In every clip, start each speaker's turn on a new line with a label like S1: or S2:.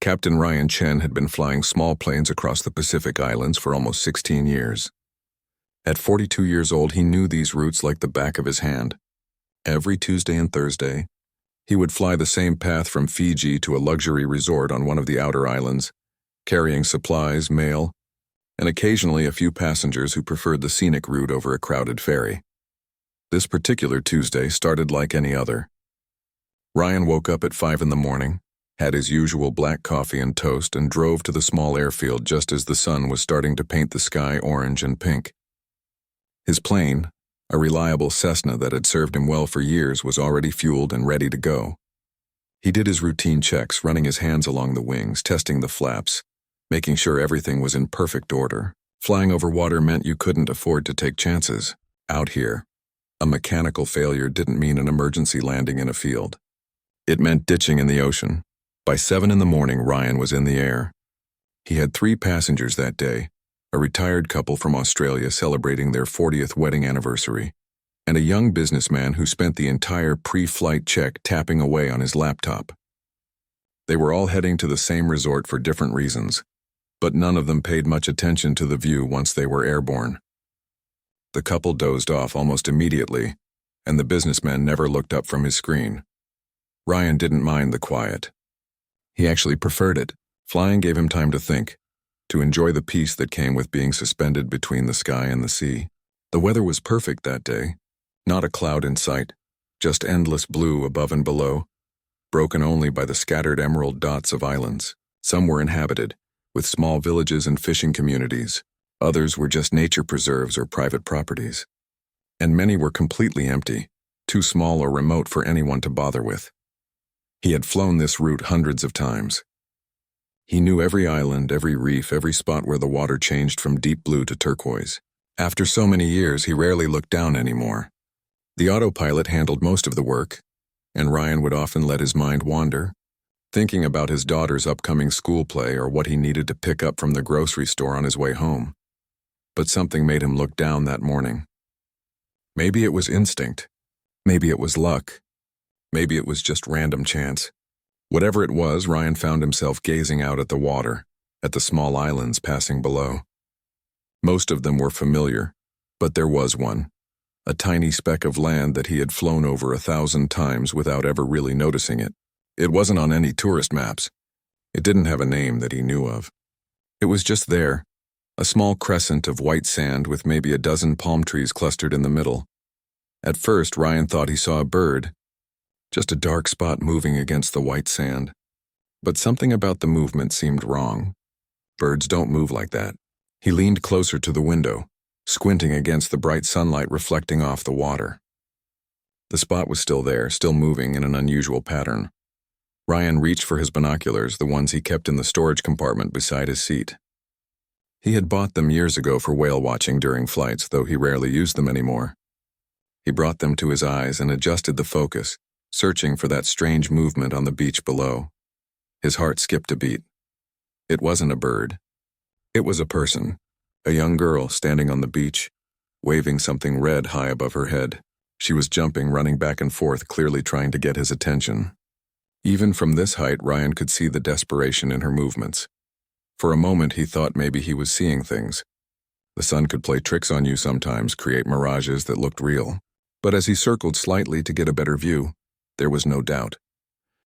S1: Captain Ryan Chen had been flying small planes across the Pacific Islands for almost 16 years. At 42 years old, he knew these routes like the back of his hand. Every Tuesday and Thursday, he would fly the same path from Fiji to a luxury resort on one of the outer islands, carrying supplies, mail, and occasionally a few passengers who preferred the scenic route over a crowded ferry. This particular Tuesday started like any other. Ryan woke up at 5 in the morning, had his usual black coffee and toast, and drove to the small airfield just as the sun was starting to paint the sky orange and pink. His plane, a reliable Cessna that had served him well for years, was already fueled and ready to go. He did his routine checks, running his hands along the wings, testing the flaps, making sure everything was in perfect order. Flying over water meant you couldn't afford to take chances. Out here, a mechanical failure didn't mean an emergency landing in a field. It meant ditching in the ocean. By 7 in the morning, Ryan was in the air. He had 3 passengers that day, a retired couple from Australia celebrating their 40th wedding anniversary, and a young businessman who spent the entire pre-flight check tapping away on his laptop. They were all heading to the same resort for different reasons, but none of them paid much attention to the view once they were airborne. The couple dozed off almost immediately, and the businessman never looked up from his screen. Ryan didn't mind the quiet. He actually preferred it. Flying gave him time to think, to enjoy the peace that came with being suspended between the sky and the sea. The weather was perfect that day. Not a cloud in sight, just endless blue above and below, broken only by the scattered emerald dots of islands. Some were inhabited, with small villages and fishing communities. Others were just nature preserves or private properties. And many were completely empty, too small or remote for anyone to bother with. He had flown this route hundreds of times. He knew every island, every reef, every spot where the water changed from deep blue to turquoise. After so many years, he rarely looked down anymore. The autopilot handled most of the work, and Ryan would often let his mind wander, thinking about his daughter's upcoming school play or what he needed to pick up from the grocery store on his way home. But something made him look down that morning. Maybe it was instinct. Maybe it was luck. Maybe it was just random chance. Whatever it was, Ryan found himself gazing out at the water, at the small islands passing below. Most of them were familiar, but there was one, a tiny speck of land that he had flown over 1,000 times without ever really noticing it. It wasn't on any tourist maps. It didn't have a name that he knew of. It was just there, a small crescent of white sand with maybe a dozen palm trees clustered in the middle. At first, Ryan thought he saw a bird, just a dark spot moving against the white sand. But something about the movement seemed wrong. Birds don't move like that. He leaned closer to the window, squinting against the bright sunlight reflecting off the water. The spot was still there, still moving in an unusual pattern. Ryan reached for his binoculars, the ones he kept in the storage compartment beside his seat. He had bought them years ago for whale watching during flights, though he rarely used them anymore. He brought them to his eyes and adjusted the focus, searching for that strange movement on the beach below. His heart skipped a beat. It wasn't a bird. It was a person, a young girl standing on the beach, waving something red high above her head. She was jumping, running back and forth, clearly trying to get his attention. Even from this height, Ryan could see the desperation in her movements. For a moment, he thought maybe he was seeing things. The sun could play tricks on you sometimes, create mirages that looked real. But as he circled slightly to get a better view, there was no doubt.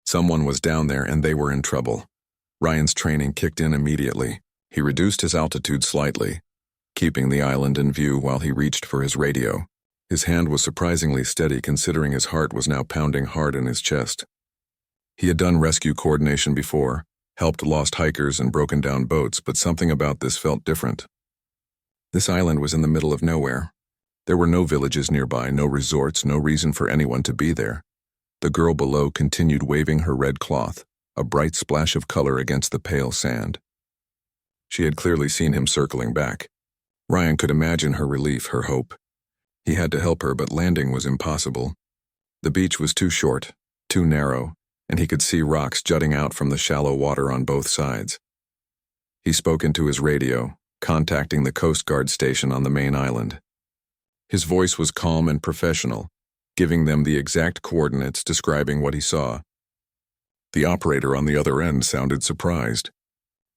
S1: Someone was down there and they were in trouble. Ryan's training kicked in immediately. He reduced his altitude slightly, keeping the island in view while he reached for his radio. His hand was surprisingly steady considering his heart was now pounding hard in his chest. He had done rescue coordination before, helped lost hikers and broken down boats, but something about this felt different. This island was in the middle of nowhere. There were no villages nearby, no resorts, no reason for anyone to be there. The girl below continued waving her red cloth, a bright splash of color against the pale sand. She had clearly seen him circling back. Ryan could imagine her relief, her hope. He had to help her, but landing was impossible. The beach was too short, too narrow, and he could see rocks jutting out from the shallow water on both sides. He spoke into his radio, contacting the Coast Guard station on the main island. His voice was calm and professional, giving them the exact coordinates describing what he saw. The operator on the other end sounded surprised.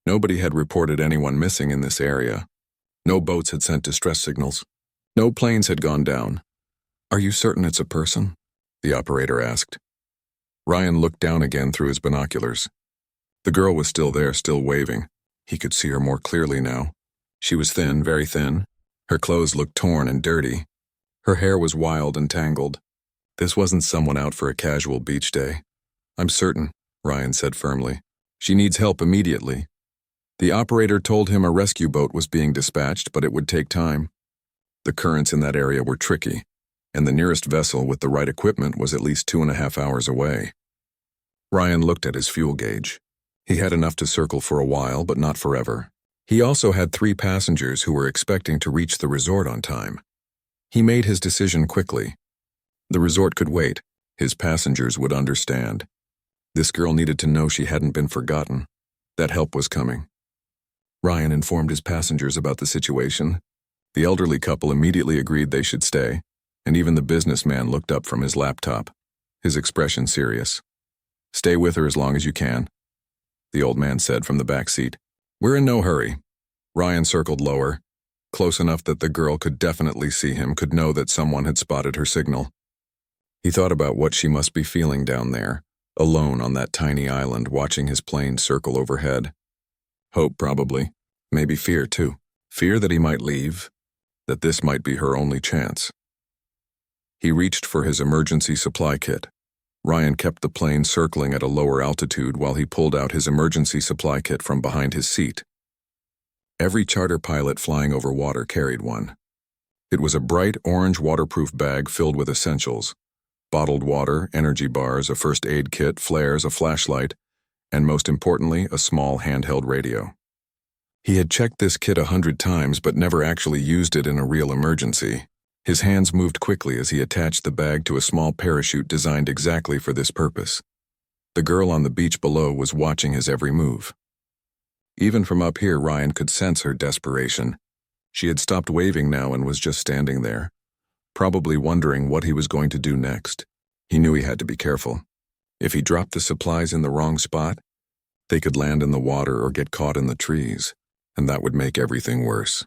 S1: Nobody had reported anyone missing in this area. No boats had sent distress signals. No planes had gone down. "Are you certain it's a person?" the operator asked. Ryan looked down again through his binoculars. The girl was still there, still waving. He could see her more clearly now. She was thin, very thin. Her clothes looked torn and dirty. Her hair was wild and tangled. This wasn't someone out for a casual beach day. "I'm certain," Ryan said firmly. "She needs help immediately." The operator told him a rescue boat was being dispatched, but it would take time. The currents in that area were tricky, and the nearest vessel with the right equipment was at least 2.5 hours away. Ryan looked at his fuel gauge. He had enough to circle for a while, but not forever. He also had 3 passengers who were expecting to reach the resort on time. He made his decision quickly. The resort could wait. His passengers would understand. This girl needed to know she hadn't been forgotten. That help was coming. Ryan informed his passengers about the situation. The elderly couple immediately agreed they should stay, and even the businessman looked up from his laptop, his expression serious. "Stay with her as long as you can," the old man said from the back seat. "We're in no hurry." Ryan circled lower, close enough that the girl could definitely see him, could know that someone had spotted her signal. He thought about what she must be feeling down there, alone on that tiny island, watching his plane circle overhead. Hope, probably. Maybe fear, too. Fear that he might leave, that this might be her only chance. He reached for his emergency supply kit. Ryan kept the plane circling at a lower altitude while he pulled out his emergency supply kit from behind his seat. Every charter pilot flying over water carried one. It was a bright orange waterproof bag filled with essentials: bottled water, energy bars, a first aid kit, flares, a flashlight, and most importantly, a small handheld radio. He had checked this kit 100 times but never actually used it in a real emergency. His hands moved quickly as he attached the bag to a small parachute designed exactly for this purpose. The girl on the beach below was watching his every move. Even from up here, Ryan could sense her desperation. She had stopped waving now and was just standing there, probably wondering what he was going to do next. He knew he had to be careful. If he dropped the supplies in the wrong spot, they could land in the water or get caught in the trees, and that would make everything worse.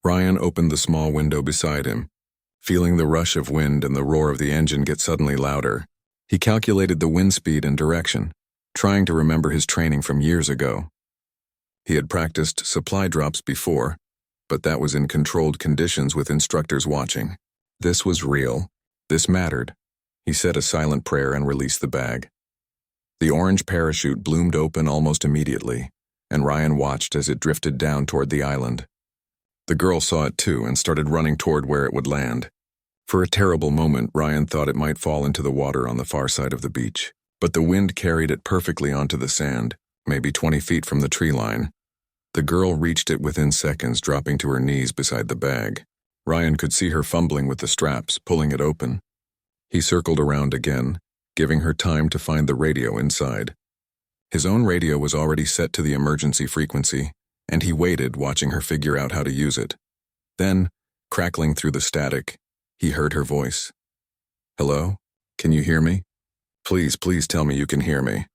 S1: Ryan opened the small window beside him, feeling the rush of wind and the roar of the engine get suddenly louder. He calculated the wind speed and direction, trying to remember his training from years ago. He had practiced supply drops before, but that was in controlled conditions with instructors watching. This was real. This mattered. He said a silent prayer and released the bag. The orange parachute bloomed open almost immediately, and Ryan watched as it drifted down toward the island. The girl saw it too and started running toward where it would land. For a terrible moment, Ryan thought it might fall into the water on the far side of the beach, but the wind carried it perfectly onto the sand, maybe 20 feet from the tree line. The girl reached it within seconds, dropping to her knees beside the bag. Ryan could see her fumbling with the straps, pulling it open. He circled around again, giving her time to find the radio inside. His own radio was already set to the emergency frequency, and he waited, watching her figure out how to use it. Then, crackling through the static, he heard her voice. "Hello? Can you hear me? Please, please tell me you can hear me."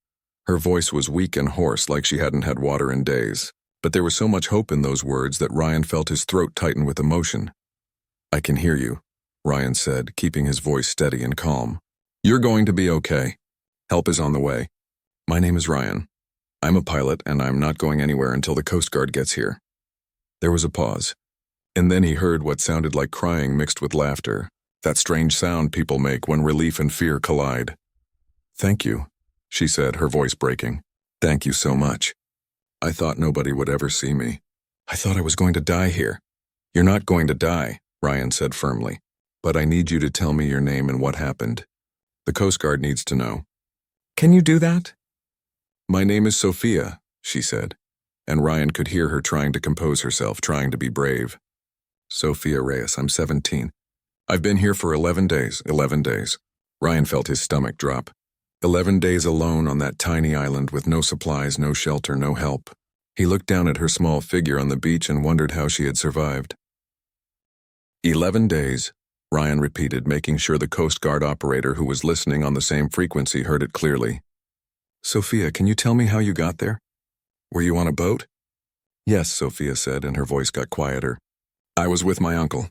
S1: Her voice was weak and hoarse, like she hadn't had water in days. But there was so much hope in those words that Ryan felt his throat tighten with emotion. "I can hear you," Ryan said, keeping his voice steady and calm. "You're going to be okay. Help is on the way. My name is Ryan. I'm a pilot, and I'm not going anywhere until the Coast Guard gets here." There was a pause, and then he heard what sounded like crying mixed with laughter, that strange sound people make when relief and fear collide. "Thank you," she said, her voice breaking. "Thank you so much. I thought nobody would ever see me. I thought I was going to die here." "You're not going to die," Ryan said firmly. "But I need you to tell me your name and what happened. The Coast Guard needs to know." "Can you do that?" "My name is Sophia," she said, and Ryan could hear her trying to compose herself, trying to be brave. "Sophia Reyes, I'm 17. I've been here for 11 days, 11 days. Ryan felt his stomach drop. 11 days alone on that tiny island with no supplies, no shelter, no help. He looked down at her small figure on the beach and wondered how she had survived. 11 days, Ryan repeated, making sure the Coast Guard operator who was listening on the same frequency heard it clearly. Sophia, can you tell me how you got there? Were you on a boat? Yes, Sophia said, and her voice got quieter. I was with my uncle.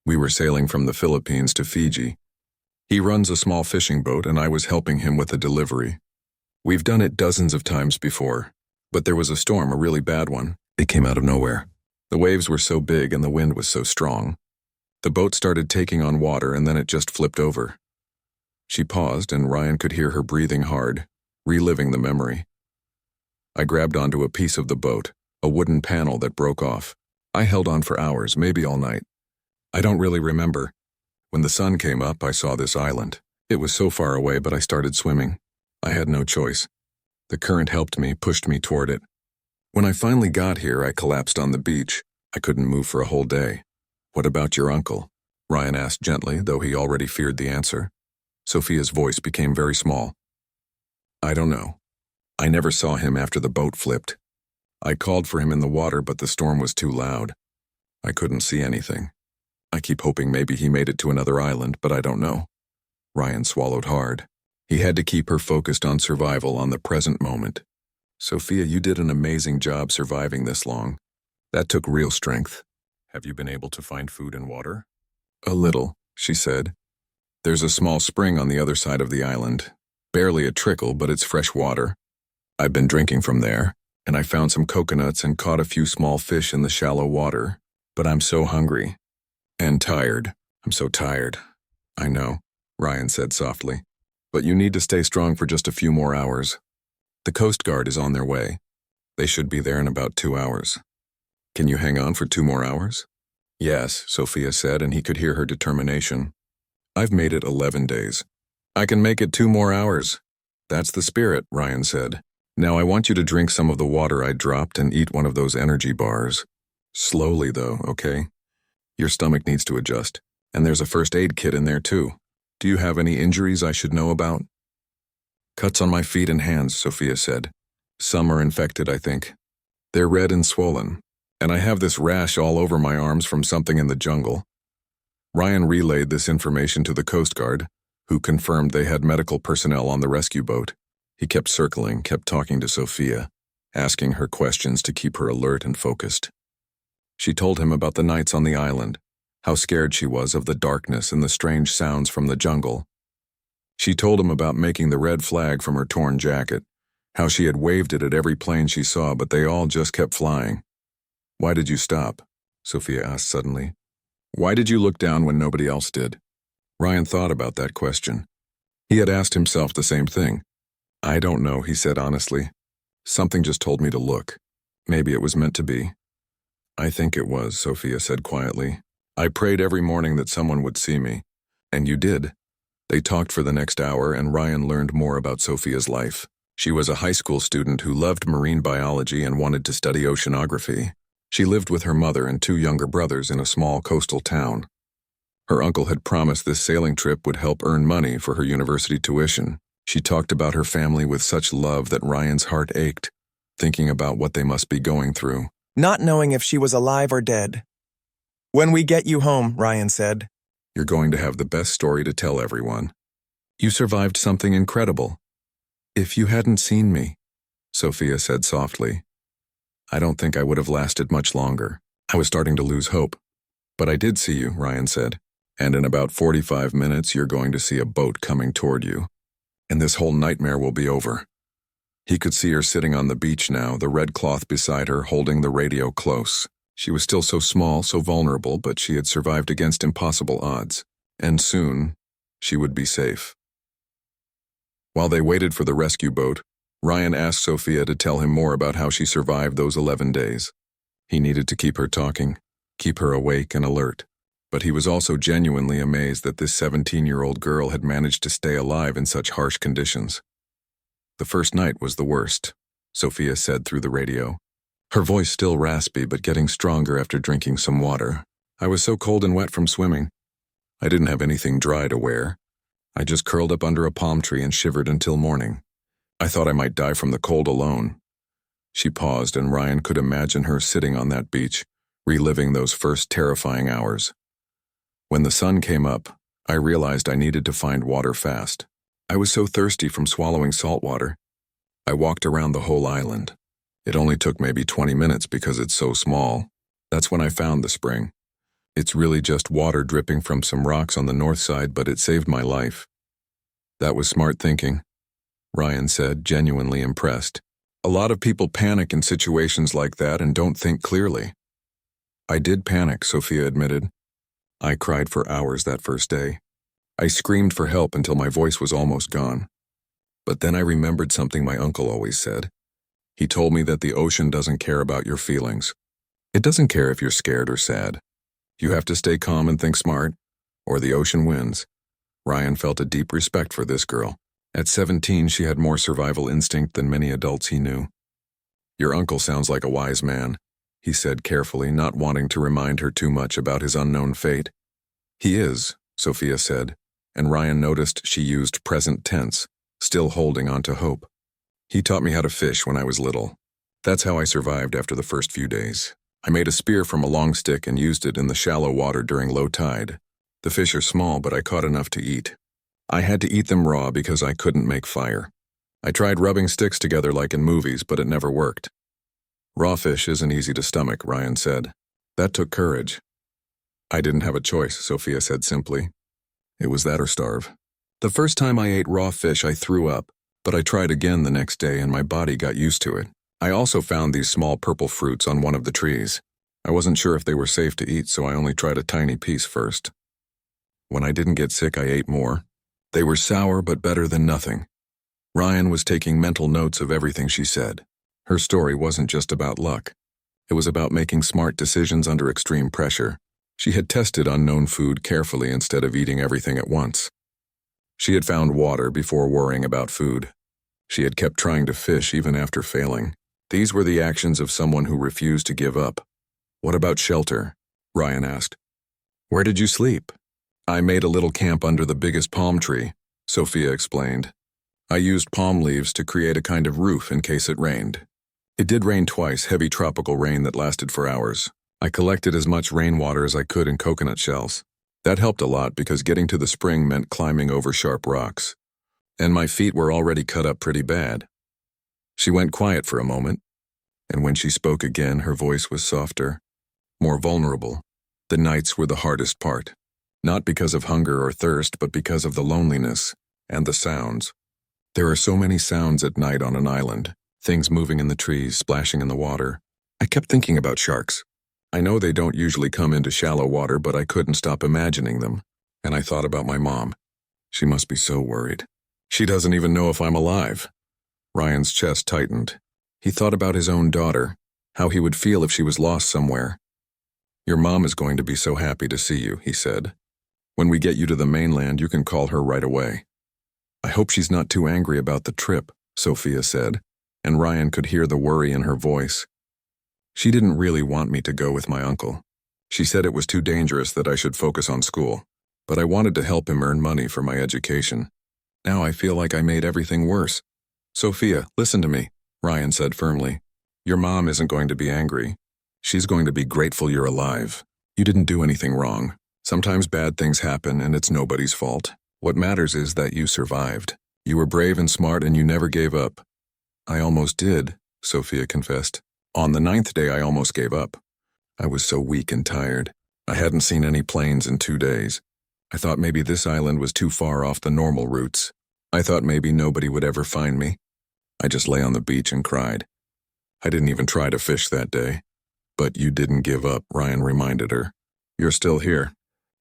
S1: We were sailing from the Philippines to Fiji. He runs a small fishing boat, and I was helping him with a delivery. We've done it dozens of times before, but there was a storm, a really bad one. It came out of nowhere. The waves were so big and the wind was so strong. The boat started taking on water, and then it just flipped over. She paused, and Ryan could hear her breathing hard, reliving the memory. I grabbed onto a piece of the boat, a wooden panel that broke off. I held on for hours, maybe all night. I don't really remember. When the sun came up, I saw this island. It was so far away, but I started swimming. I had no choice. The current helped me, pushed me toward it. When I finally got here, I collapsed on the beach. I couldn't move for a whole day. What about your uncle? Ryan asked gently, though he already feared the answer. Sophia's voice became very small. I don't know. I never saw him after the boat flipped. I called for him in the water, but the storm was too loud. I couldn't see anything. I keep hoping maybe he made it to another island, but I don't know. Ryan swallowed hard. He had to keep her focused on survival, on the present moment. Sophia, you did an amazing job surviving this long. That took real strength. Have you been able to find food and water? A little, she said. There's a small spring on the other side of the island. Barely a trickle, but it's fresh water. I've been drinking from there, and I found some coconuts and caught a few small fish in the shallow water. But I'm so hungry. And tired. I'm so tired. I know, Ryan said softly. But you need to stay strong for just a few more hours. The Coast Guard is on their way. They should be there in about 2 hours. Can you hang on for 2 more hours? Yes, Sophia said, and he could hear her determination. I've made it 11 days. I can make it 2 more hours. That's the spirit, Ryan said. Now I want you to drink some of the water I dropped and eat one of those energy bars. Slowly, though, okay? Your stomach needs to adjust, and there's a first aid kit in there, too. Do you have any injuries I should know about? Cuts on my feet and hands, Sophia said. Some are infected, I think. They're red and swollen, and I have this rash all over my arms from something in the jungle. Ryan relayed this information to the Coast Guard, who confirmed they had medical personnel on the rescue boat. He kept circling, kept talking to Sophia, asking her questions to keep her alert and focused. She told him about the nights on the island, how scared she was of the darkness and the strange sounds from the jungle. She told him about making the red flag from her torn jacket, how she had waved it at every plane she saw, but they all just kept flying. Why did you stop? Sophia asked suddenly. Why did you look down when nobody else did? Ryan thought about that question. He had asked himself the same thing. I don't know, he said honestly. Something just told me to look. Maybe it was meant to be. I think it was, Sophia said quietly. I prayed every morning that someone would see me. And you did. They talked for the next hour, and Ryan learned more about Sophia's life. She was a high school student who loved marine biology and wanted to study oceanography. She lived with her mother and 2 younger brothers in a small coastal town. Her uncle had promised this sailing trip would help earn money for her university tuition. She talked about her family with such love that Ryan's heart ached, thinking about what they must be going through.
S2: Not knowing if she was alive or dead. When we get you home, Ryan said.
S1: You're going to have the best story to tell everyone. You survived something incredible. If you hadn't seen me, Sophia said softly, I don't think I would have lasted much longer. I was starting to lose hope. But I did see you, Ryan said, and in about 45 minutes you're going to see a boat coming toward you. And this whole nightmare will be over. He could see her sitting on the beach now, the red cloth beside her, holding the radio close. She was still so small, so vulnerable, but she had survived against impossible odds. And soon, she would be safe. While they waited for the rescue boat, Ryan asked Sophia to tell him more about how she survived those 11 days. He needed to keep her talking, keep her awake and alert. But he was also genuinely amazed that this 17-year-old girl had managed to stay alive in such harsh conditions. The first night was the worst, Sophia said through the radio. Her voice still raspy, but getting stronger after drinking some water. I was so cold and wet from swimming. I didn't have anything dry to wear. I just curled up under a palm tree and shivered until morning. I thought I might die from the cold alone. She paused, and Ryan could imagine her sitting on that beach, reliving those first terrifying hours. When the sun came up, I realized I needed to find water fast. I was so thirsty from swallowing salt water. I walked around the whole island. It only took maybe 20 minutes because it's so small. That's when I found the spring. It's really just water dripping from some rocks on the north side, but it saved my life. That was smart thinking, Ryan said, genuinely impressed. A lot of people panic in situations like that and don't think clearly. I did panic, Sophia admitted. I cried for hours that first day. I screamed for help until my voice was almost gone. But then I remembered something my uncle always said. He told me that the ocean doesn't care about your feelings. It doesn't care if you're scared or sad. You have to stay calm and think smart, or the ocean wins. Ryan felt a deep respect for this girl. At 17, she had more survival instinct than many adults he knew. Your uncle sounds like a wise man, he said carefully, not wanting to remind her too much about his unknown fate. He is, Sophia said, and Ryan noticed she used present tense, still holding on to hope. He taught me how to fish when I was little. That's how I survived after the first few days. I made a spear from a long stick and used it in the shallow water during low tide. The fish are small, but I caught enough to eat. I had to eat them raw because I couldn't make fire. I tried rubbing sticks together like in movies, but it never worked. Raw fish isn't easy to stomach, Ryan said. That took courage. I didn't have a choice, Sophia said simply. It was that or starve. The first time I ate raw fish, I threw up, but I tried again the next day and my body got used to it. I also found these small purple fruits on one of the trees. I wasn't sure if they were safe to eat, so I only tried a tiny piece first. When I didn't get sick, I ate more. They were sour, but better than nothing. Ryan was taking mental notes of everything she said. Her story wasn't just about luck. It was about making smart decisions under extreme pressure. She had tested unknown food carefully instead of eating everything at once. She had found water before worrying about food. She had kept trying to fish even after failing. These were the actions of someone who refused to give up. What about shelter? Ryan asked. Where did you sleep? I made a little camp under the biggest palm tree, Sophia explained. I used palm leaves to create a kind of roof in case it rained. It did rain twice, heavy tropical rain that lasted for hours. I collected as much rainwater as I could in coconut shells. That helped a lot because getting to the spring meant climbing over sharp rocks. And my feet were already cut up pretty bad. She went quiet for a moment, and when she spoke again, her voice was softer, more vulnerable. The nights were the hardest part. Not because of hunger or thirst, but because of the loneliness and the sounds. There are so many sounds at night on an island, things moving in the trees, splashing in the water. I kept thinking about sharks. I know they don't usually come into shallow water, but I couldn't stop imagining them. And I thought about my mom. She must be so worried. She doesn't even know if I'm alive. Ryan's chest tightened. He thought about his own daughter, how he would feel if she was lost somewhere. Your mom is going to be so happy to see you, he said. When we get you to the mainland, you can call her right away. I hope she's not too angry about the trip, Sophia said, and Ryan could hear the worry in her voice. She didn't really want me to go with my uncle. She said it was too dangerous that I should focus on school, but I wanted to help him earn money for my education. Now I feel like I made everything worse. Sophia, listen to me, Ryan said firmly. Your mom isn't going to be angry. She's going to be grateful you're alive. You didn't do anything wrong. Sometimes bad things happen and it's nobody's fault. What matters is that you survived. You were brave and smart and you never gave up. I almost did, Sophia confessed. On the 9th day, I almost gave up. I was so weak and tired. I hadn't seen any planes in 2 days. I thought maybe this island was too far off the normal routes. I thought maybe nobody would ever find me. I just lay on the beach and cried. I didn't even try to fish that day. But you didn't give up, Ryan reminded her. You're still here.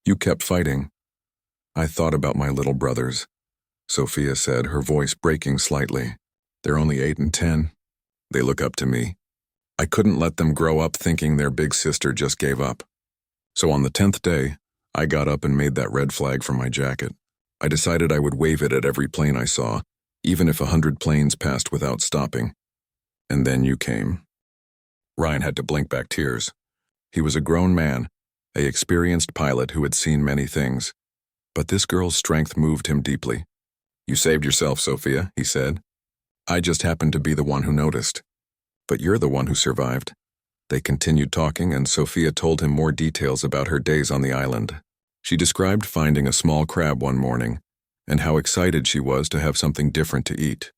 S1: You kept fighting. I thought about my little brothers, Sophia said, her voice breaking slightly. They're only 8 and 10. They look up to me. I couldn't let them grow up thinking their big sister just gave up. So on the 10th day, I got up and made that red flag from my jacket. I decided I would wave it at every plane I saw, even if 100 planes passed without stopping. And then you came. Ryan had to blink back tears. He was a grown man, an experienced pilot who had seen many things. But this girl's strength moved him deeply. You saved yourself, Sophia, he said. I just happened to be the one who noticed. But you're the one who survived. They continued talking, and Sophia told him more details about her days on the island. She described finding a small crab one morning, and how excited she was to have something different to eat.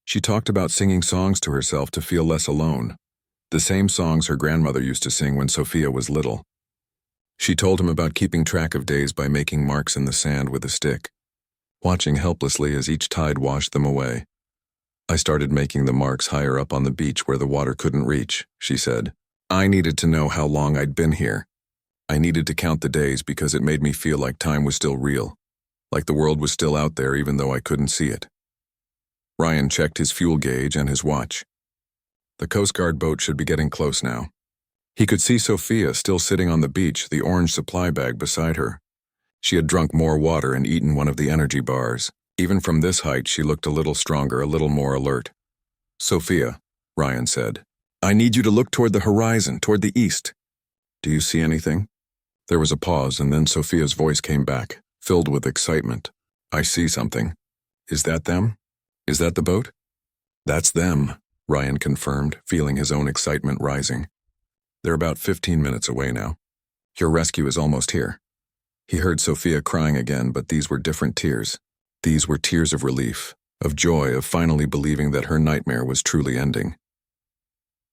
S1: She talked about singing songs to herself to feel less alone, the same songs her grandmother used to sing when Sophia was little. She told him about keeping track of days by making marks in the sand with a stick, watching helplessly as each tide washed them away. I started making the marks higher up on the beach where the water couldn't reach, she said. I needed to know how long I'd been here. I needed to count the days because it made me feel like time was still real, like the world was still out there even though I couldn't see it. Ryan checked his fuel gauge and his watch. The Coast Guard boat should be getting close now. He could see Sophia still sitting on the beach, the orange supply bag beside her. She had drunk more water and eaten one of the energy bars. Even from this height, she looked a little stronger, a little more alert. Sophia, Ryan said, I need you to look toward the horizon, toward the east. Do you see anything? There was a pause, and then Sophia's voice came back, filled with excitement. I see something. Is that them? Is that the boat? That's them, Ryan confirmed, feeling his own excitement rising. They're about 15 minutes away now. Your rescue is almost here. He heard Sophia crying again, but these were different tears. These were tears of relief, of joy, of finally believing that her nightmare was truly ending.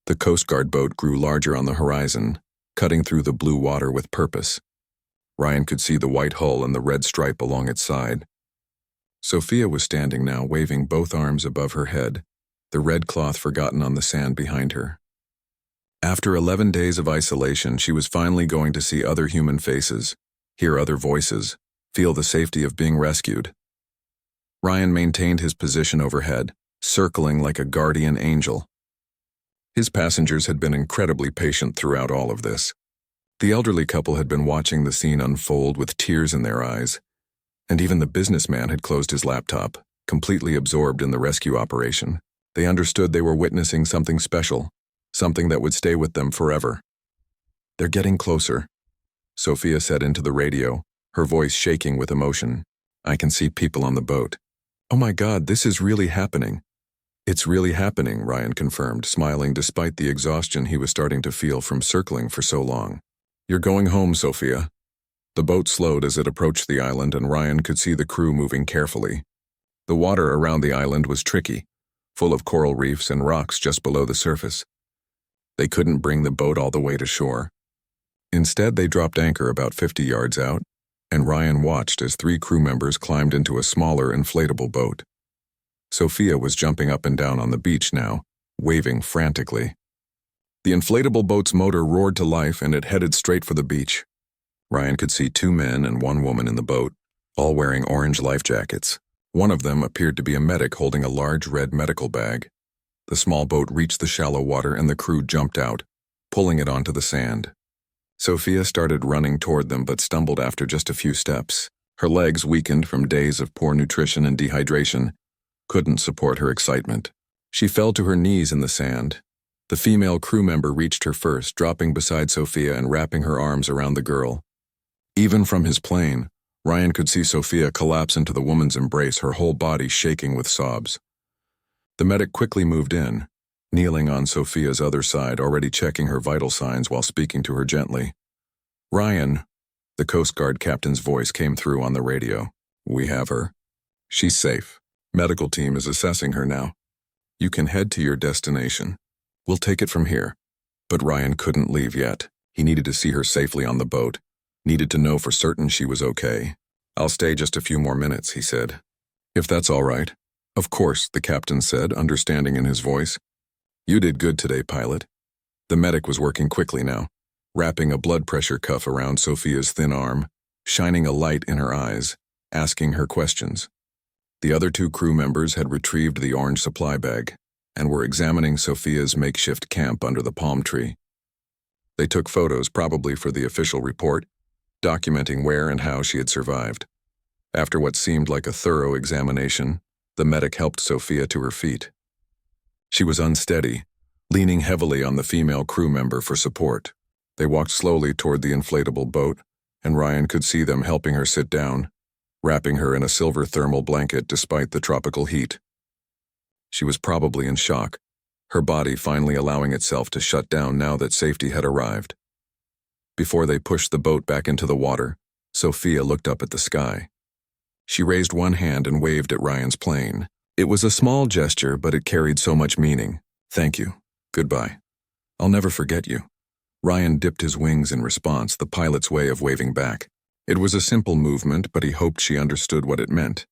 S1: The Coast Guard boat grew larger on the horizon, cutting through the blue water with purpose. Ryan could see the white hull and the red stripe along its side. Sophia was standing now, waving both arms above her head, the red cloth forgotten on the sand behind her. After 11 days of isolation, she was finally going to see other human faces, hear other voices, feel the safety of being rescued. Ryan maintained his position overhead, circling like a guardian angel. His passengers had been incredibly patient throughout all of this. The elderly couple had been watching the scene unfold with tears in their eyes, and even the businessman had closed his laptop, completely absorbed in the rescue operation. They understood they were witnessing something special, something that would stay with them forever. They're getting closer, Sophia said into the radio, her voice shaking with emotion. I can see people on the boat. Oh my God, this is really happening. It's really happening, Ryan confirmed, smiling despite the exhaustion he was starting to feel from circling for so long. You're going home, Sophia. The boat slowed as it approached the island, and Ryan could see the crew moving carefully. The water around the island was tricky, full of coral reefs and rocks just below the surface. They couldn't bring the boat all the way to shore. Instead, they dropped anchor about 50 yards out, and Ryan watched as 3 crew members climbed into a smaller inflatable boat. Sophia was jumping up and down on the beach now, waving frantically. The inflatable boat's motor roared to life, and it headed straight for the beach. Ryan could see 2 men and 1 woman in the boat, all wearing orange life jackets. One of them appeared to be a medic holding a large red medical bag. The small boat reached the shallow water, and the crew jumped out, pulling it onto the sand. Sophia started running toward them but stumbled after just a few steps. Her legs, weakened from days of poor nutrition and dehydration, couldn't support her excitement. She fell to her knees in the sand. The female crew member reached her first, dropping beside Sophia and wrapping her arms around the girl. Even from his plane, Ryan could see Sophia collapse into the woman's embrace, her whole body shaking with sobs. The medic quickly moved in, kneeling on Sophia's other side, already checking her vital signs while speaking to her gently. Ryan, the Coast Guard captain's voice came through on the radio. We have her. She's safe. Medical team is assessing her now. You can head to your destination. We'll take it from here. But Ryan couldn't leave yet. He needed to see her safely on the boat, needed to know for certain she was okay. I'll stay just a few more minutes, he said. If that's all right. Of course, the captain said, understanding in his voice. You did good today, pilot. The medic was working quickly now, wrapping a blood pressure cuff around Sophia's thin arm, shining a light in her eyes, asking her questions. The other 2 crew members had retrieved the orange supply bag and were examining Sophia's makeshift camp under the palm tree. They took photos, probably for the official report, documenting where and how she had survived. After what seemed like a thorough examination, the medic helped Sophia to her feet. She was unsteady, leaning heavily on the female crew member for support. They walked slowly toward the inflatable boat, and Ryan could see them helping her sit down, wrapping her in a silver thermal blanket despite the tropical heat. She was probably in shock, her body finally allowing itself to shut down now that safety had arrived. Before they pushed the boat back into the water, Sophia looked up at the sky. She raised one hand and waved at Ryan's plane, It was a small gesture, but it carried so much meaning. Thank you. Goodbye. I'll never forget you. Ryan dipped his wings in response, the pilot's way of waving back. It was a simple movement, but he hoped she understood what it meant.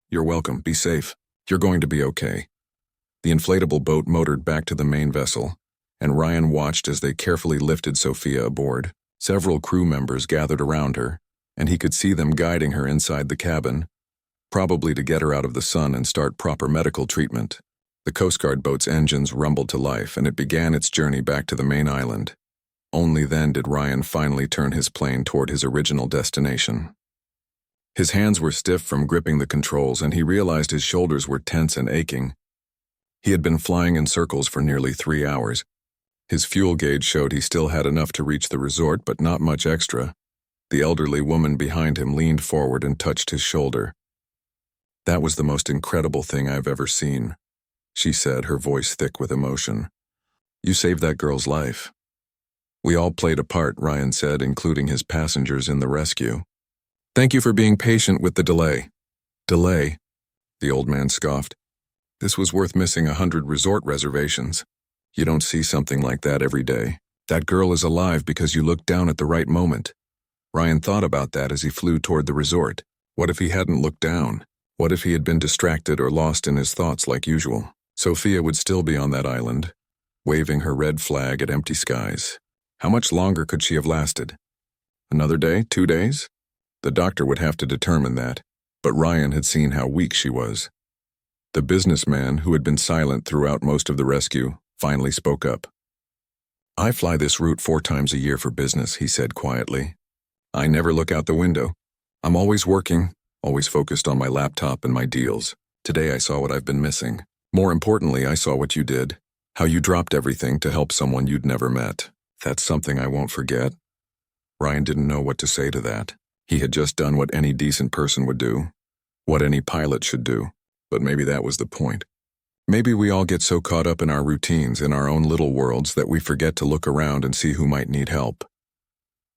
S1: You're welcome. Be safe. You're going to be okay. The inflatable boat motored back to the main vessel, and Ryan watched as they carefully lifted Sophia aboard. Several crew members gathered around her, and he could see them guiding her inside the cabin, probably to get her out of the sun and start proper medical treatment. The Coast Guard boat's engines rumbled to life, and it began its journey back to the main island. Only then did Ryan finally turn his plane toward his original destination. His hands were stiff from gripping the controls, and he realized his shoulders were tense and aching. He had been flying in circles for nearly 3 hours. His fuel gauge showed he still had enough to reach the resort, but not much extra. The elderly woman behind him leaned forward and touched his shoulder. That was the most incredible thing I've ever seen, she said, her voice thick with emotion. You saved that girl's life. We all played a part, Ryan said, including his passengers in the rescue. Thank you for being patient with the delay. Delay? The old man scoffed. This was worth missing 100 resort reservations. You don't see something like that every day. That girl is alive because you looked down at the right moment. Ryan thought about that as he flew toward the resort. What if he hadn't looked down? What if he had been distracted or lost in his thoughts like usual? Sophia would still be on that island, waving her red flag at empty skies. How much longer could she have lasted? Another day? 2 days? The doctor would have to determine that, but Ryan had seen how weak she was. The businessman, who had been silent throughout most of the rescue, finally spoke up. I fly this route 4 times a year for business, he said quietly. I never look out the window. I'm always working, always focused on my laptop and my deals. Today I saw what I've been missing. More importantly, I saw what you did, how you dropped everything to help someone you'd never met. That's something I won't forget. Ryan didn't know what to say to that. He had just done what any decent person would do, what any pilot should do, but maybe that was the point. Maybe we all get so caught up in our routines, in our own little worlds, that we forget to look around and see who might need help.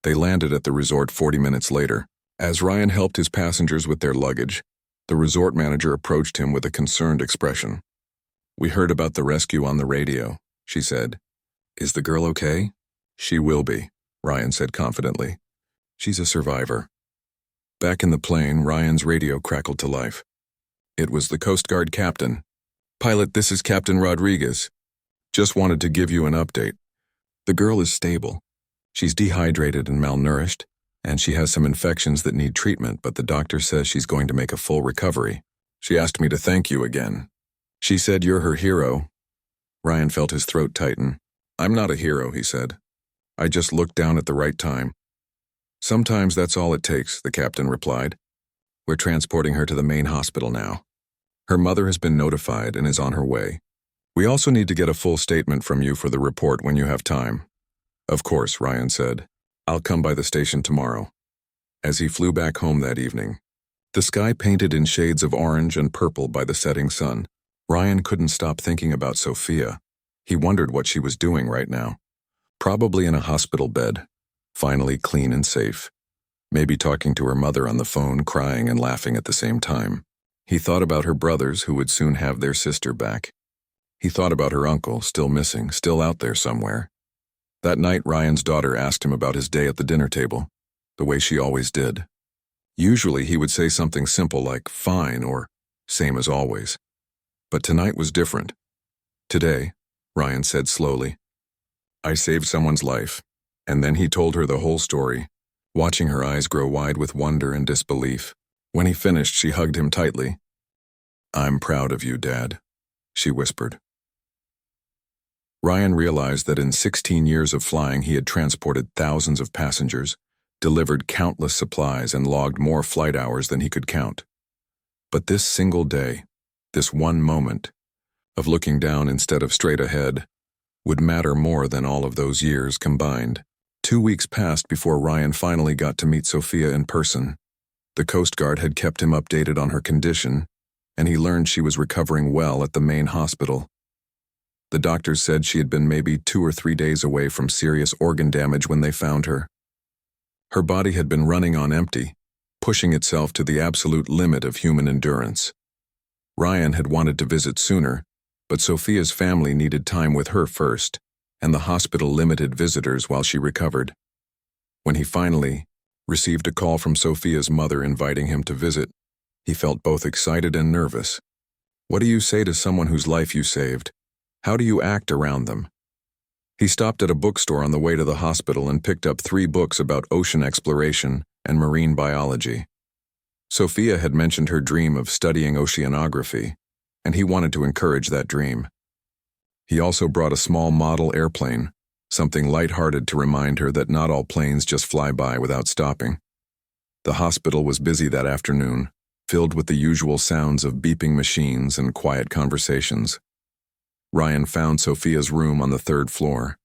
S1: They landed at the resort 40 minutes later. As Ryan helped his passengers with their luggage, the resort manager approached him with a concerned expression. We heard about the rescue on the radio, she said. Is the girl okay? She will be, Ryan said confidently. She's a survivor. Back in the plane, Ryan's radio crackled to life. It was the Coast Guard captain. Pilot, this is Captain Rodriguez. Just wanted to give you an update. The girl is stable. She's dehydrated and malnourished, and she has some infections that need treatment, but the doctor says she's going to make a full recovery. She asked me to thank you again. She said you're her hero. Ryan felt his throat tighten. I'm not a hero, he said. I just looked down at the right time. Sometimes that's all it takes, the captain replied. We're transporting her to the main hospital now. Her mother has been notified and is on her way. We also need to get a full statement from you for the report when you have time. Of course, Ryan said. I'll come by the station tomorrow. As he flew back home that evening, the sky painted in shades of orange and purple by the setting sun, Ryan couldn't stop thinking about Sophia. He wondered what she was doing right now. Probably in a hospital bed, finally clean and safe. Maybe talking to her mother on the phone, crying and laughing at the same time. He thought about her brothers who would soon have their sister back. He thought about her uncle, still missing, still out there somewhere. That night, Ryan's daughter asked him about his day at the dinner table, the way she always did. Usually he would say something simple like, fine, or same as always. But tonight was different. Today, Ryan said slowly, I saved someone's life. And then he told her the whole story, watching her eyes grow wide with wonder and disbelief. When he finished, she hugged him tightly. I'm proud of you, Dad, she whispered. Ryan realized that in 16 years of flying, he had transported thousands of passengers, delivered countless supplies, and logged more flight hours than he could count. But this single day, this one moment, of looking down instead of straight ahead, would matter more than all of those years combined. 2 weeks passed before Ryan finally got to meet Sophia in person. The Coast Guard had kept him updated on her condition, and he learned she was recovering well at the main hospital. The doctors said she had been maybe 2 or 3 days away from serious organ damage when they found her. Her body had been running on empty, pushing itself to the absolute limit of human endurance. Ryan had wanted to visit sooner, but Sophia's family needed time with her first, and the hospital limited visitors while she recovered. When he finally received a call from Sophia's mother inviting him to visit, he felt both excited and nervous. What do you say to someone whose life you saved? How do you act around them? He stopped at a bookstore on the way to the hospital and picked up 3 books about ocean exploration and marine biology. Sophia had mentioned her dream of studying oceanography, and he wanted to encourage that dream. He also brought a small model airplane, something lighthearted to remind her that not all planes just fly by without stopping. The hospital was busy that afternoon, filled with the usual sounds of beeping machines and quiet conversations. Ryan found Sophia's room on the 3rd floor.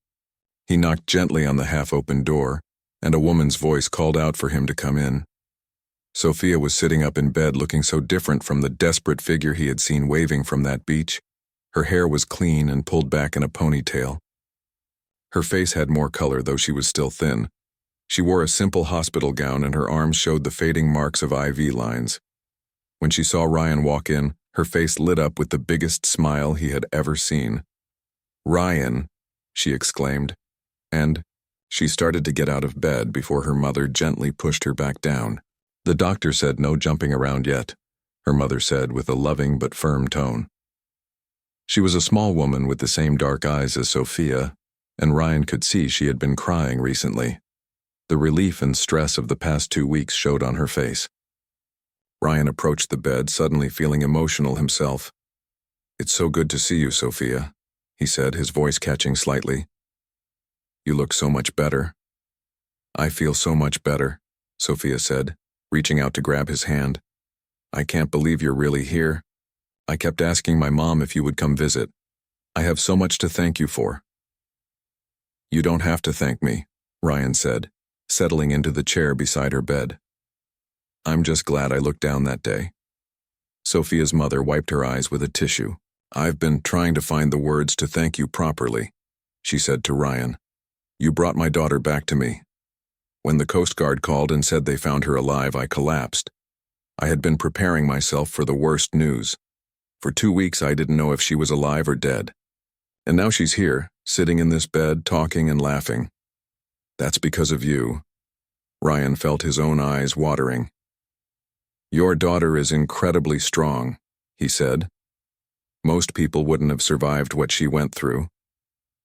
S1: He knocked gently on the half-open door, and a woman's voice called out for him to come in. Sophia was sitting up in bed looking so different from the desperate figure he had seen waving from that beach. Her hair was clean and pulled back in a ponytail. Her face had more color, though she was still thin. She wore a simple hospital gown and her arms showed the fading marks of IV lines. When she saw Ryan walk in, her face lit up with the biggest smile he had ever seen. "Ryan," she exclaimed, and she started to get out of bed before her mother gently pushed her back down. "The doctor said no jumping around yet," her mother said with a loving but firm tone. She was a small woman with the same dark eyes as Sophia, and Ryan could see she had been crying recently. The relief and stress of the past 2 weeks showed on her face. Ryan approached the bed, suddenly feeling emotional himself. "It's so good to see you, Sophia," he said, his voice catching slightly. "You look so much better." "I feel so much better," Sophia said, reaching out to grab his hand. "I can't believe you're really here. I kept asking my mom if you would come visit. I have so much to thank you for." "You don't have to thank me," Ryan said, settling into the chair beside her bed. "I'm just glad I looked down that day." Sophia's mother wiped her eyes with a tissue. "I've been trying to find the words to thank you properly," she said to Ryan. "You brought my daughter back to me. When the Coast Guard called and said they found her alive, I collapsed. I had been preparing myself for the worst news. For 2 weeks I didn't know if she was alive or dead. And now she's here, sitting in this bed, talking and laughing. That's because of you." Ryan felt his own eyes watering. "Your daughter is incredibly strong," he said. "Most people wouldn't have survived what she went through.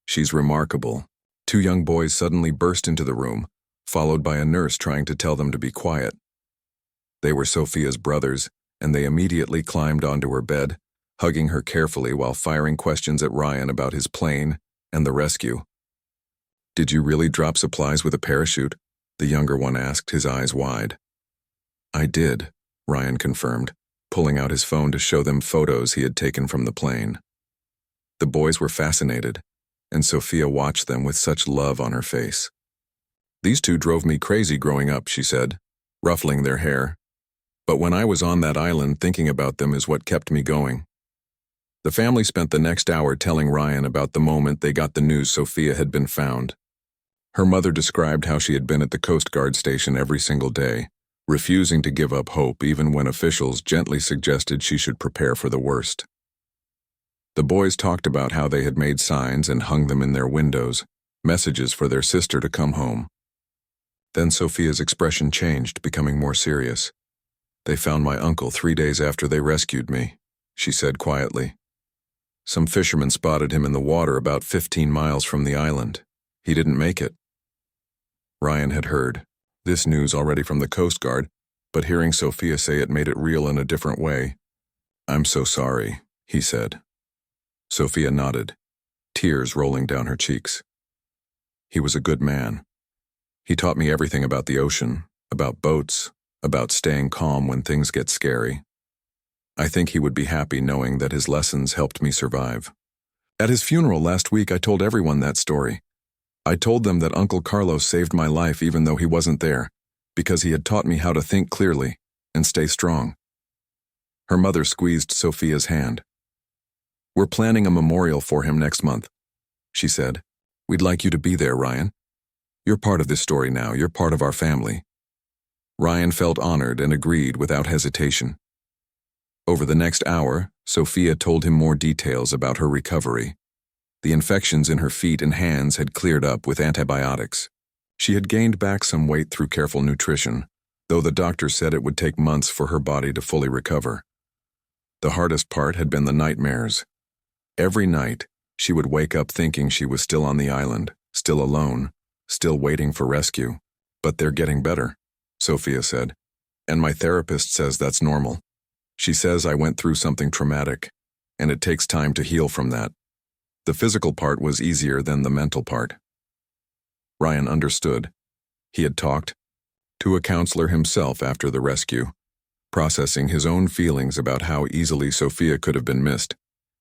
S1: She's remarkable." 2 young boys suddenly burst into the room, followed by a nurse trying to tell them to be quiet. They were Sophia's brothers, and they immediately climbed onto her bed, hugging her carefully while firing questions at Ryan about his plane and the rescue. "Did you really drop supplies with a parachute?" the younger one asked, his eyes wide. "I did," Ryan confirmed, pulling out his phone to show them photos he had taken from the plane. The boys were fascinated, and Sophia watched them with such love on her face. "These 2 drove me crazy growing up," she said, ruffling their hair. "But when I was on that island, thinking about them is what kept me going." The family spent the next hour telling Ryan about the moment they got the news Sophia had been found. Her mother described how she had been at the Coast Guard station every single day, refusing to give up hope even when officials gently suggested she should prepare for the worst. The boys talked about how they had made signs and hung them in their windows, messages for their sister to come home. Then Sophia's expression changed, becoming more serious. "They found my uncle 3 days after they rescued me," she said quietly. "Some fishermen spotted him in the water about 15 miles from the island. He didn't make it." Ryan had heard this news already from the Coast Guard, but hearing Sophia say it made it real in a different way. "I'm so sorry," he said. Sophia nodded, tears rolling down her cheeks. "He was a good man. He taught me everything about the ocean, about boats, about staying calm when things get scary. I think he would be happy knowing that his lessons helped me survive." At his funeral last week, I told everyone that story. I told them that Uncle Carlos saved my life even though he wasn't there, because he had taught me how to think clearly and stay strong. Her mother squeezed Sophia's hand. "We're planning a memorial for him next month," she said. "We'd like you to be there, Ryan. You're part of this story now. You're part of our family." Ryan felt honored and agreed without hesitation. Over the next hour, Sophia told him more details about her recovery. The infections in her feet and hands had cleared up with antibiotics. She had gained back some weight through careful nutrition, though the doctor said it would take months for her body to fully recover. The hardest part had been the nightmares. Every night, she would wake up thinking she was still on the island, still alone, still waiting for rescue. But they're getting better, Sophia said. And my therapist says that's normal. She says I went through something traumatic, and it takes time to heal from that. The physical part was easier than the mental part. Ryan understood. He had talked to a counselor himself after the rescue, processing his own feelings about how easily Sophia could have been missed,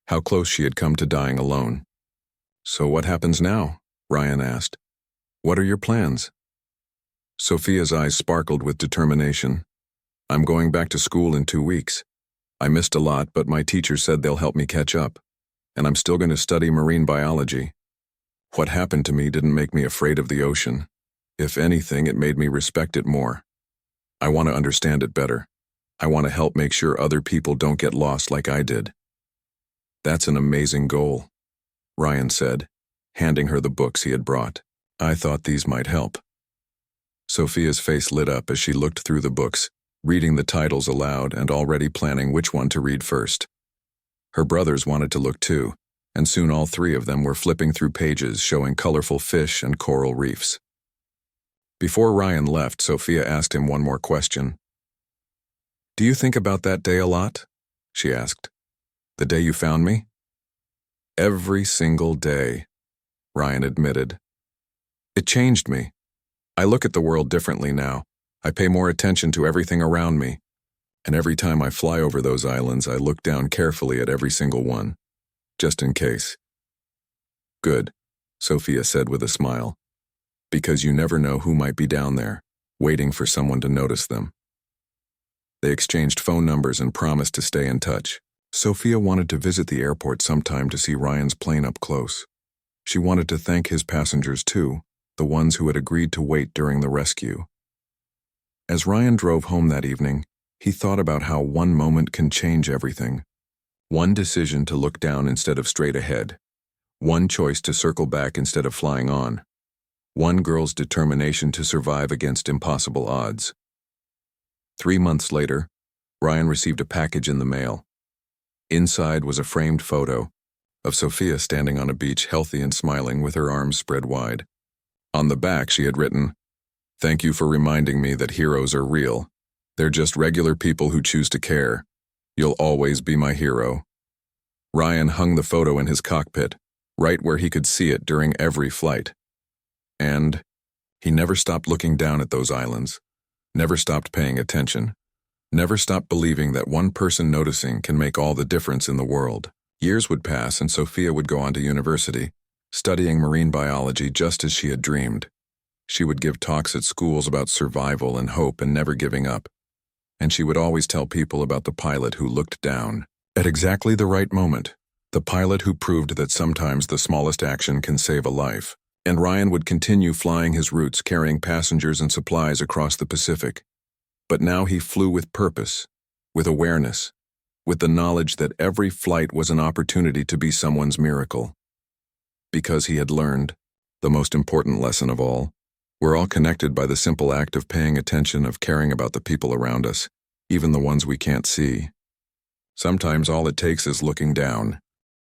S1: how close she had come to dying alone. So what happens now? Ryan asked. What are your plans? Sophia's eyes sparkled with determination. I'm going back to school in 2 weeks. I missed a lot, but my teacher said they'll help me catch up, and I'm still going to study marine biology. What happened to me didn't make me afraid of the ocean. If anything, it made me respect it more. I want to understand it better. I want to help make sure other people don't get lost like I did. That's an amazing goal, Ryan said, handing her the books he had brought. I thought these might help. Sophia's face lit up as she looked through the books, reading the titles aloud and already planning which one to read first. Her brothers wanted to look too, and soon all three of them were flipping through pages showing colorful fish and coral reefs. Before Ryan left, Sophia asked him one more question. Do you think about that day a lot? She asked. The day you found me? Every single day, Ryan admitted. It changed me. I look at the world differently now. I pay more attention to everything around me. And every time I fly over those islands, I look down carefully at every single one, just in case. Good, Sophia said with a smile. Because you never know who might be down there, waiting for someone to notice them. They exchanged phone numbers and promised to stay in touch. Sophia wanted to visit the airport sometime to see Ryan's plane up close. She wanted to thank his passengers too, the ones who had agreed to wait during the rescue. As Ryan drove home that evening, he thought about how one moment can change everything. One decision to look down instead of straight ahead. One choice to circle back instead of flying on. One girl's determination to survive against impossible odds. 3 months later, Ryan received a package in the mail. Inside was a framed photo of Sophia standing on a beach, healthy and smiling with her arms spread wide. On the back, she had written, "Thank you for reminding me that heroes are real. They're just regular people who choose to care. You'll always be my hero." Ryan hung the photo in his cockpit, right where he could see it during every flight. And he never stopped looking down at those islands, never stopped paying attention, never stopped believing that one person noticing can make all the difference in the world. Years would pass and Sophia would go on to university, studying marine biology just as she had dreamed. She would give talks at schools about survival and hope and never giving up. And she would always tell people about the pilot who looked down. At exactly the right moment, the pilot who proved that sometimes the smallest action can save a life. And Ryan would continue flying his routes, carrying passengers and supplies across the Pacific. But now he flew with purpose, with awareness, with the knowledge that every flight was an opportunity to be someone's miracle. Because he had learned, the most important lesson of all, we're all connected by the simple act of paying attention, of caring about the people around us, even the ones we can't see. Sometimes all it takes is looking down.